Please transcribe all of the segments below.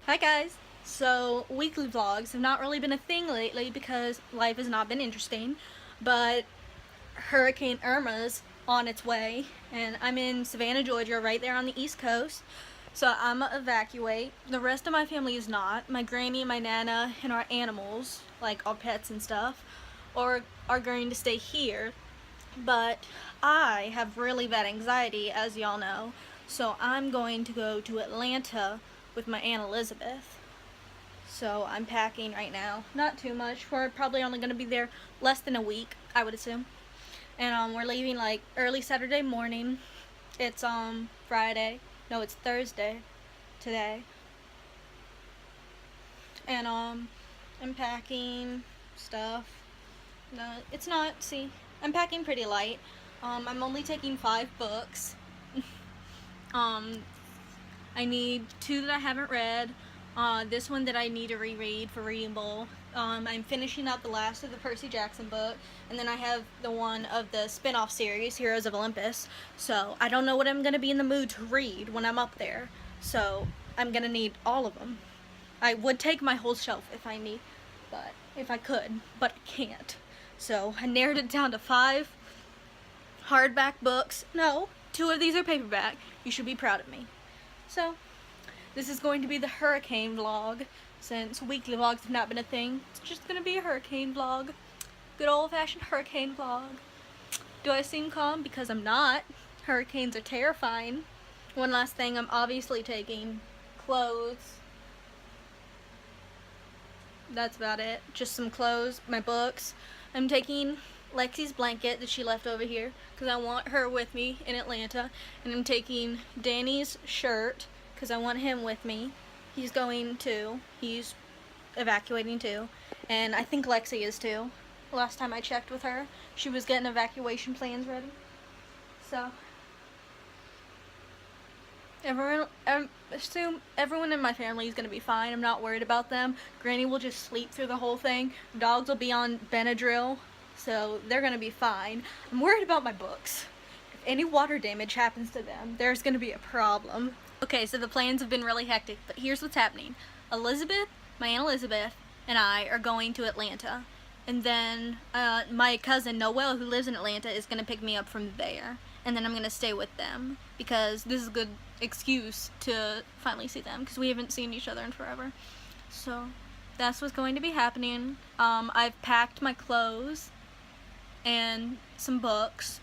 Hi guys! So, weekly vlogs have not really been a thing lately because life has not been interesting, but Hurricane Irma's on its way, and I'm in Savannah, Georgia, right there on the East Coast, so I'm gonna evacuate. The rest of my family is not. My granny, my nana, and our animals, like our pets and stuff, are going to stay here, but I have really bad anxiety, as y'all know, so I'm going to go to Atlanta with my Aunt Elizabeth. So I'm packing right now. Not too much. We're probably only going to be there less than a week, I would assume. And we're leaving like early Saturday morning. It's Friday. No, it's Thursday today. And I'm packing stuff. No, it's not. See, I'm packing pretty light. I'm only taking 5 books. um, I need 2 that I haven't read. This one that I need to reread for Reading Bowl. I'm finishing up the last of the Percy Jackson book, and then I have the one of the spin-off series, Heroes of Olympus. So I don't know what I'm going to be in the mood to read when I'm up there. So I'm going to need all of them. I would take my whole shelf if I could, but I can't. So I narrowed it down to 5 hardback books. No, 2 of these are paperback. You should be proud of me. So this is going to be the hurricane vlog. Since weekly vlogs have not been a thing, it's just going to be a hurricane vlog. Good old-fashioned hurricane vlog. Do I seem calm? Because I'm not. Hurricanes are terrifying. One last thing, I'm obviously taking clothes. That's about it. Just some clothes, my books. I'm taking Lexi's blanket that she left over here because I want her with me in Atlanta. And I'm taking Danny's shirt because I want him with me. He's going too. He's evacuating too. And I think Lexi is too. Last time I checked with her, she was getting evacuation plans ready. So assume everyone in my family is going to be fine. I'm not worried about them. Granny will just sleep through the whole thing. Dogs will be on Benadryl, so they're going to be fine. I'm worried about my books. If any water damage happens to them, there's going to be a problem. Okay, so the plans have been really hectic, but here's what's happening. Elizabeth, my Aunt Elizabeth, and I are going to Atlanta. And then my cousin Noelle, who lives in Atlanta, is going to pick me up from there. And then I'm going to stay with them because this is a good excuse to finally see them because we haven't seen each other in forever. So that's what's going to be happening. I've packed my clothes and some books.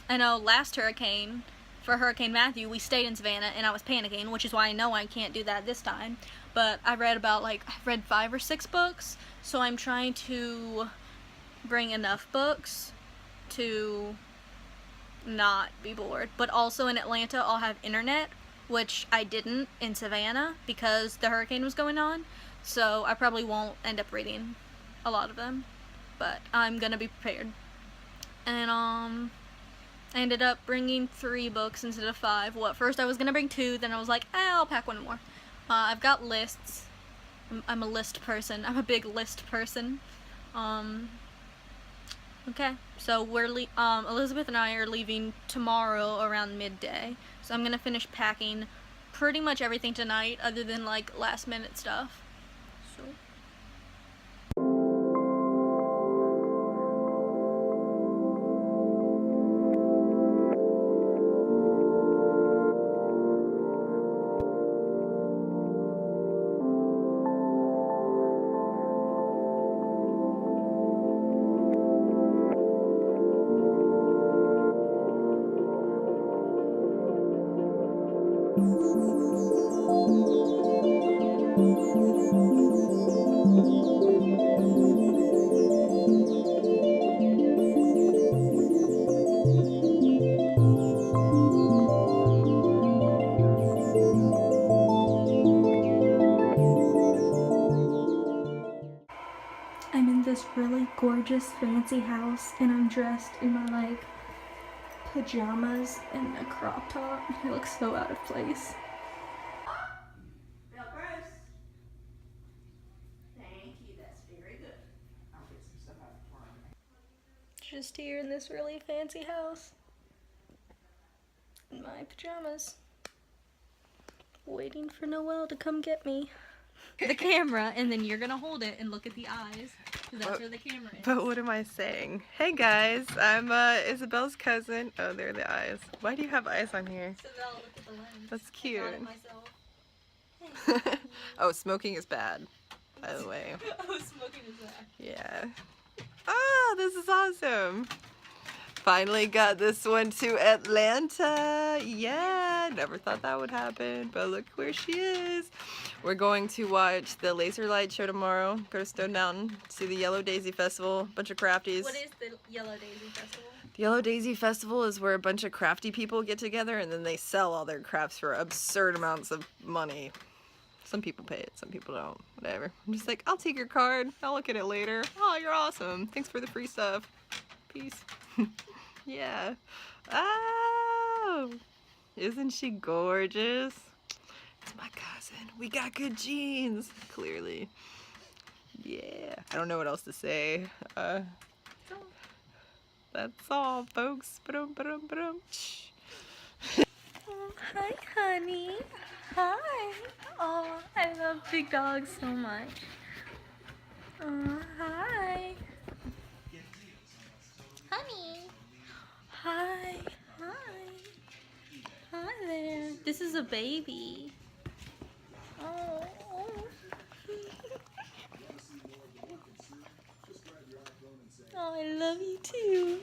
I know last hurricane, for Hurricane Matthew, we stayed in Savannah and I was panicking, which is why I know I can't do that this time. But I've read 5 or 6 books, so I'm trying to bring enough books to not be bored. But also in Atlanta I'll have internet, which I didn't in Savannah because the hurricane was going on, so I probably won't end up reading a lot of them, but I'm gonna be prepared. And I ended up bringing 3 books instead of 5. Well, at first I was gonna bring 2, then I was like, I'll pack 1 more. I've got lists. I'm a list person. I'm a big list person. Okay, so Elizabeth and I are leaving tomorrow around midday. So I'm gonna finish packing pretty much everything tonight, other than like last minute stuff. So. I'm in this really gorgeous fancy house and I'm dressed in my pajamas and a crop top. It looks so out of place. Just here in this really fancy house in my pajamas, waiting for Noelle to come get me. the camera, and then you're gonna hold it and look at the eyes, because that's where the camera is. But what am I saying? Hey guys, I'm Isabel's cousin. Oh, there are the eyes. Why do you have eyes on here? So that I'll look at the lens. That's cute. Not at myself. Oh, smoking is bad, by the way. Oh, smoking is bad. Yeah. Oh, this is awesome. Finally got this one to Atlanta. Yeah, never thought that would happen, but look where she is. We're going to watch the laser light show tomorrow. Go to Stone Mountain, see the Yellow Daisy Festival, bunch of crafties. What is the Yellow Daisy Festival? The Yellow Daisy Festival is where a bunch of crafty people get together and then they sell all their crafts for absurd amounts of money. Some people pay it, some people don't. Whatever. I'm just like, I'll take your card. I'll look at it later. Oh, you're awesome. Thanks for the free stuff. Peace. Yeah. Oh, isn't she gorgeous? It's my cousin. We got good genes, clearly. Yeah. I don't know what else to say. That's all, folks. Ba-dum, ba-dum, ba-dum. Oh, hi, honey. Hi. Oh, I love big dogs so much. Oh, hi. Honey. Hi. Hi. Hi there. This is a baby. Oh. Oh, I love you too.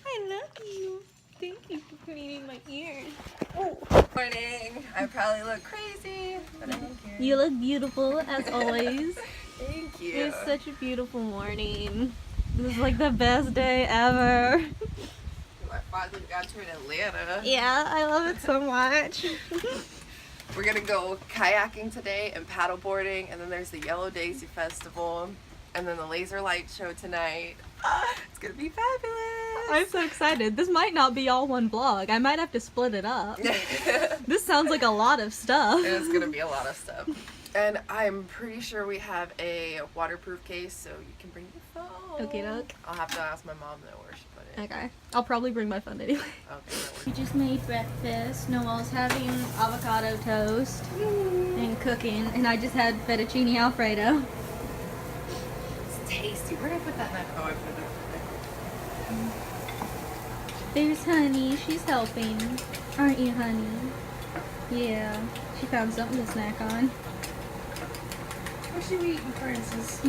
I love you. Thank you for cleaning my ears. Oh. Morning. I probably look crazy, but I'm here. You look beautiful as always. Thank you. It's such a beautiful morning. This is like the best day ever. I finally got to in Atlanta. Yeah, I love it so much. We're gonna go kayaking today and paddleboarding, and then there's the Yellow Daisy Festival, and then the laser light show tonight. It's gonna be fabulous. I'm so excited. This might not be all one vlog. I might have to split it up. This sounds like a lot of stuff. It is gonna be a lot of stuff. And I'm pretty sure we have a waterproof case, so you can bring your phone. Okay, doke. I'll have to ask my mom though where she put it. Okay. I'll probably bring my phone anyway. Okay, that We just made breakfast. Noelle's having avocado toast and cooking, and I just had fettuccine alfredo. It's tasty. Where did I put that knife? Oh, I put it There's Honey. She's helping. Aren't you, Honey? Yeah. She found something to snack on. What's she eating, Francis?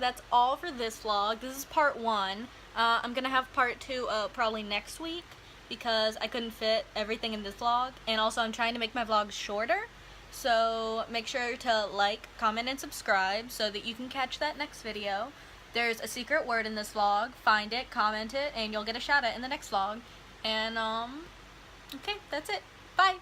that's all for this vlog. This is part 1. I'm gonna have part 2 probably next week because I couldn't fit everything in this vlog, and also I'm trying to make my vlogs shorter. So make sure to like, comment, and subscribe so that you can catch that next video. There's a secret word in this vlog. Find it, comment it, and you'll get a shout out in the next vlog. And okay, that's it. Bye!